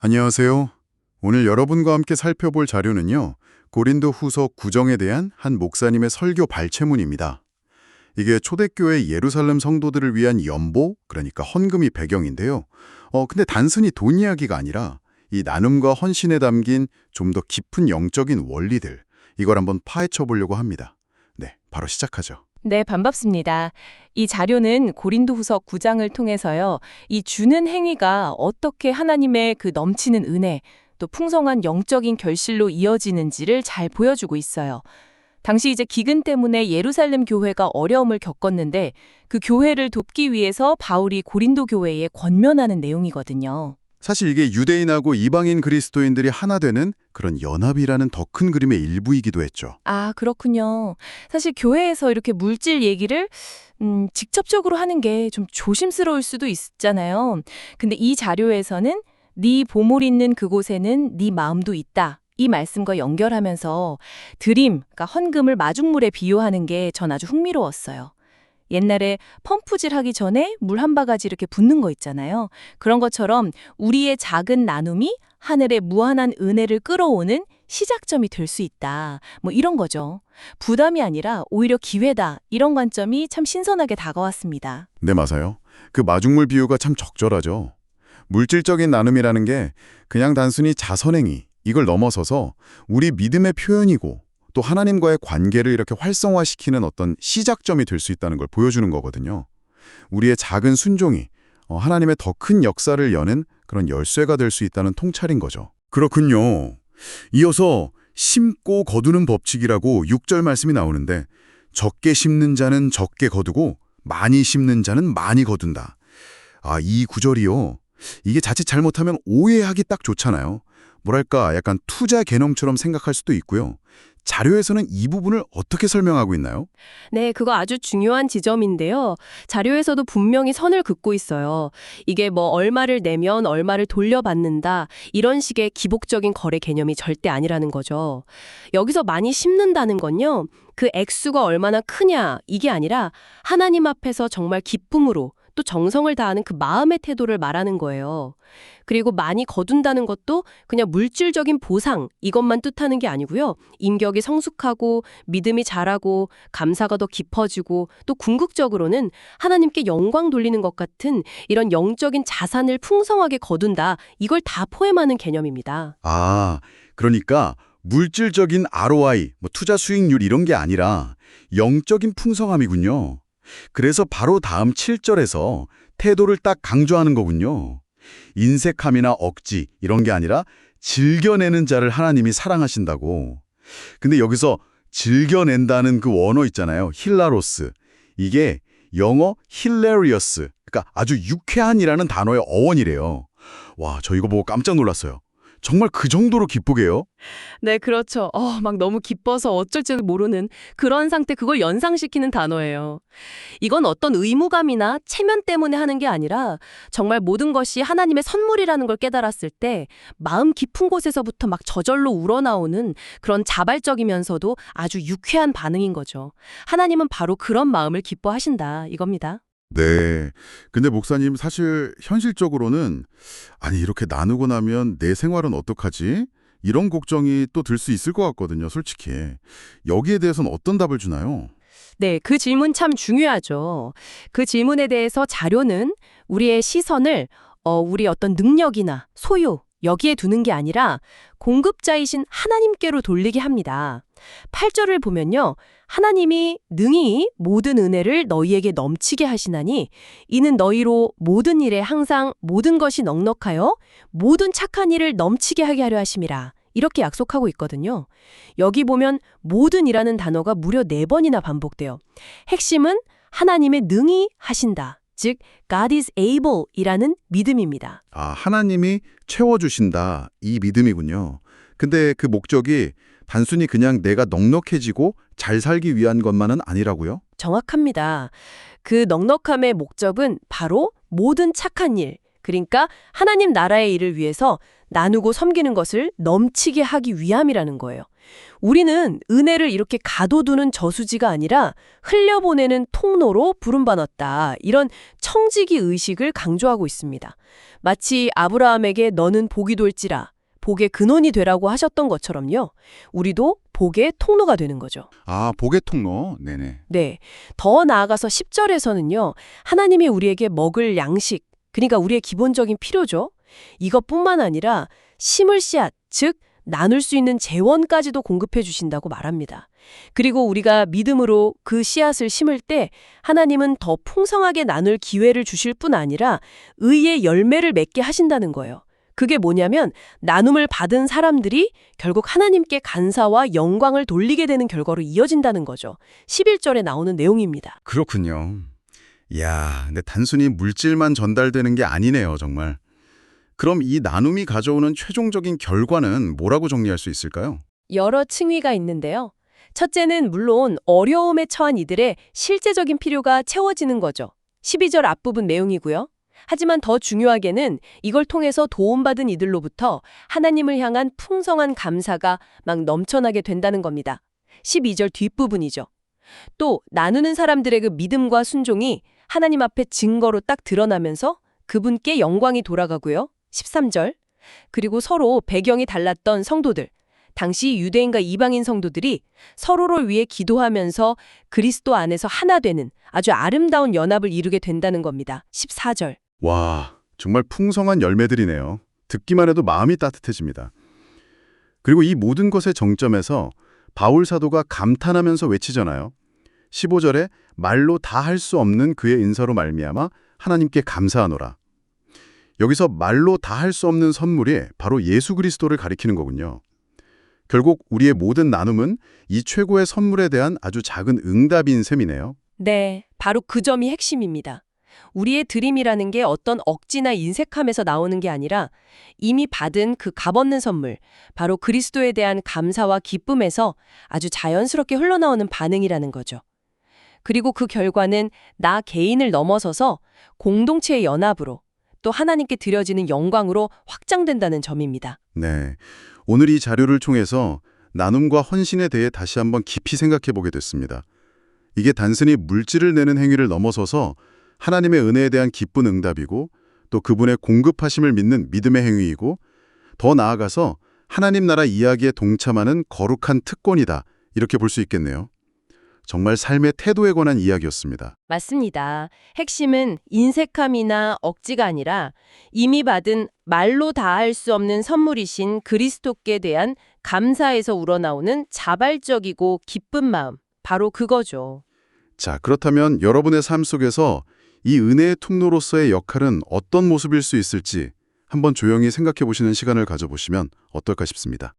안녕하세요. 오늘 여러분과 함께 살펴볼 자료는요, 고린도 후서 9정에 대한 한 목사님의 설교 발췌문입니다. 이게 초대교회 예루살렘 성도들을 위한 연보, 그러니까 헌금이 배경인데요. 근데 단순히 돈 이야기가 아니라 이 나눔과 헌신에 담긴 좀 더 깊은 영적인 원리들, 이걸 한번 파헤쳐 보려고 합니다. 네, 바로 시작하죠. 네, 반갑습니다. 이 자료는 고린도후서 9장을 통해서요. 이 주는 행위가 어떻게 하나님의 그 넘치는 은혜, 또 풍성한 영적인 결실로 이어지는지를 잘 보여주고 있어요. 당시 이제 기근 때문에 예루살렘 교회가 어려움을 겪었는데 그 교회를 돕기 위해서 바울이 고린도 교회에 권면하는 내용이거든요. 사실 이게 유대인하고 이방인 그리스도인들이 하나 되는 그런 연합이라는 더 큰 그림의 일부이기도 했죠. 아, 그렇군요. 사실 교회에서 이렇게 물질 얘기를 직접적으로 하는 게 좀 조심스러울 수도 있잖아요. 근데 이 자료에서는 네 보물 있는 그곳에는 네 마음도 있다. 이 말씀과 연결하면서 드림, 그러니까 헌금을 마중물에 비유하는 게 전 아주 흥미로웠어요. 옛날에 펌프질 하기 전에 물 한 바가지 이렇게 붓는 거 있잖아요. 그런 것처럼 우리의 작은 나눔이 하늘의 무한한 은혜를 끌어오는 시작점이 될 수 있다. 뭐 이런 거죠. 부담이 아니라 오히려 기회다. 이런 관점이 참 신선하게 다가왔습니다. 네, 맞아요. 그 마중물 비유가 참 적절하죠. 물질적인 나눔이라는 게 그냥 단순히 자선행위, 이걸 넘어서서 우리 믿음의 표현이고 또 하나님과의 관계를 이렇게 활성화시키는 어떤 시작점이 될 수 있다는 걸 보여주는 거거든요. 우리의 작은 순종이 하나님의 더 큰 역사를 여는 그런 열쇠가 될 수 있다는 통찰인 거죠. 그렇군요. 이어서 심고 거두는 법칙이라고 6절 말씀이 나오는데 적게 심는 자는 적게 거두고 많이 심는 자는 많이 거둔다. 이 구절이요. 이게 자칫 잘못하면 오해하기 딱 좋잖아요. 뭐랄까 약간 투자 개념처럼 생각할 수도 있고요. 자료에서는 이 부분을 어떻게 설명하고 있나요? 네, 그거 아주 중요한 지점인데요. 자료에서도 분명히 선을 긋고 있어요. 이게 뭐 얼마를 내면 얼마를 돌려받는다, 이런 식의 기복적인 거래 개념이 절대 아니라는 거죠. 여기서 많이 심는다는 건요, 그 액수가 얼마나 크냐, 이게 아니라 하나님 앞에서 정말 기쁨으로 또 정성을 다하는 그 마음의 태도를 말하는 거예요. 그리고 많이 거둔다는 것도 그냥 물질적인 보상, 이것만 뜻하는 게 아니고요. 인격이 성숙하고 믿음이 자라고 감사가 더 깊어지고 또 궁극적으로는 하나님께 영광 돌리는 것 같은 이런 영적인 자산을 풍성하게 거둔다. 이걸 다 포함하는 개념입니다. 그러니까 물질적인 ROI, 투자 수익률 이런 게 아니라 영적인 풍성함이군요. 그래서 바로 다음 7절에서 태도를 딱 강조하는 거군요. 인색함이나 억지 이런 게 아니라 즐겨내는 자를 하나님이 사랑하신다고. 근데 여기서 즐겨낸다는 그 원어 있잖아요. 힐라로스. 이게 영어 hilarious, 그러니까 아주 유쾌한이라는 단어의 어원이래요. 와, 저 이거 보고 깜짝 놀랐어요. 정말 그 정도로 기쁘게요? 네, 그렇죠. 막 너무 기뻐서 어쩔 줄 모르는 그런 상태, 그걸 연상시키는 단어예요. 이건 어떤 의무감이나 체면 때문에 하는 게 아니라 정말 모든 것이 하나님의 선물이라는 걸 깨달았을 때 마음 깊은 곳에서부터 막 저절로 우러나오는 그런 자발적이면서도 아주 유쾌한 반응인 거죠. 하나님은 바로 그런 마음을 기뻐하신다, 이겁니다. 네. 근데 목사님 사실 현실적으로는 이렇게 나누고 나면 내 생활은 어떡하지? 이런 걱정이 또 들 수 있을 것 같거든요, 솔직히. 여기에 대해서는 어떤 답을 주나요? 네, 그 질문 참 중요하죠. 그 질문에 대해서 자료는 우리의 시선을 우리의 어떤 능력이나 소유, 여기에 두는 게 아니라 공급자이신 하나님께로 돌리게 합니다. 8절을 보면요. 하나님이 능히 모든 은혜를 너희에게 넘치게 하시나니 이는 너희로 모든 일에 항상 모든 것이 넉넉하여 모든 착한 일을 넘치게 하게 하려 하심이라. 이렇게 약속하고 있거든요. 여기 보면 모든이라는 단어가 무려 4번이나 반복돼요. 핵심은 하나님의 능히 하신다. 즉 God is able 이라는 믿음입니다. 하나님이 채워주신다. 이 믿음이군요. 근데 그 목적이 단순히 그냥 내가 넉넉해지고 잘 살기 위한 것만은 아니라고요? 정확합니다. 그 넉넉함의 목적은 바로 모든 착한 일, 그러니까 하나님 나라의 일을 위해서 나누고 섬기는 것을 넘치게 하기 위함이라는 거예요. 우리는 은혜를 이렇게 가둬두는 저수지가 아니라 흘려보내는 통로로 부름받았다. 이런 청지기 의식을 강조하고 있습니다. 마치 아브라함에게 너는 복이 될지라, 복의 근원이 되라고 하셨던 것처럼요. 우리도 복의 통로가 되는 거죠. 아, 복의 통로. 네네. 네. 더 나아가서 10절에서는요. 하나님이 우리에게 먹을 양식, 그러니까 우리의 기본적인 필요죠. 이것뿐만 아니라 심을 씨앗, 즉 나눌 수 있는 재원까지도 공급해 주신다고 말합니다. 그리고 우리가 믿음으로 그 씨앗을 심을 때 하나님은 더 풍성하게 나눌 기회를 주실 뿐 아니라 의의 열매를 맺게 하신다는 거예요. 그게 뭐냐면 나눔을 받은 사람들이 결국 하나님께 간사와 영광을 돌리게 되는 결과로 이어진다는 거죠. 11절에 나오는 내용입니다. 그렇군요. 이야, 근데 단순히 물질만 전달되는 게 아니네요, 정말. 그럼 이 나눔이 가져오는 최종적인 결과는 뭐라고 정리할 수 있을까요? 여러 층위가 있는데요. 첫째는 물론 어려움에 처한 이들의 실제적인 필요가 채워지는 거죠. 12절 앞부분 내용이고요. 하지만 더 중요하게는 이걸 통해서 도움받은 이들로부터 하나님을 향한 풍성한 감사가 막 넘쳐나게 된다는 겁니다. 12절 뒷부분이죠. 또 나누는 사람들의 그 믿음과 순종이 하나님 앞에 증거로 딱 드러나면서 그분께 영광이 돌아가고요. 13절. 그리고 서로 배경이 달랐던 성도들, 당시 유대인과 이방인 성도들이 서로를 위해 기도하면서 그리스도 안에서 하나 되는 아주 아름다운 연합을 이루게 된다는 겁니다. 14절. 와, 정말 풍성한 열매들이네요. 듣기만 해도 마음이 따뜻해집니다. 그리고 이 모든 것의 정점에서 바울 사도가 감탄하면서 외치잖아요. 15절에 말로 다 할 수 없는 그의 인사로 말미암아 하나님께 감사하노라. 여기서 말로 다 할 수 없는 선물이 바로 예수 그리스도를 가리키는 거군요. 결국 우리의 모든 나눔은 이 최고의 선물에 대한 아주 작은 응답인 셈이네요. 네, 바로 그 점이 핵심입니다. 우리의 드림이라는 게 어떤 억지나 인색함에서 나오는 게 아니라 이미 받은 그 값없는 선물, 바로 그리스도에 대한 감사와 기쁨에서 아주 자연스럽게 흘러나오는 반응이라는 거죠. 그리고 그 결과는 나 개인을 넘어서서 공동체의 연합으로 또 하나님께 드려지는 영광으로 확장된다는 점입니다. 네, 오늘 이 자료를 통해서 나눔과 헌신에 대해 다시 한번 깊이 생각해 보게 됐습니다. 이게 단순히 물질을 내는 행위를 넘어서서 하나님의 은혜에 대한 기쁜 응답이고 또 그분의 공급하심을 믿는 믿음의 행위이고 더 나아가서 하나님 나라 이야기에 동참하는 거룩한 특권이다. 이렇게 볼 수 있겠네요. 정말 삶의 태도에 관한 이야기였습니다. 맞습니다. 핵심은 인색함이나 억지가 아니라 이미 받은 말로 다 할 수 없는 선물이신 그리스도께 대한 감사에서 우러나오는 자발적이고 기쁜 마음, 바로 그거죠. 자, 그렇다면 여러분의 삶 속에서 이 은혜의 통로로서의 역할은 어떤 모습일 수 있을지 한번 조용히 생각해 보시는 시간을 가져보시면 어떨까 싶습니다.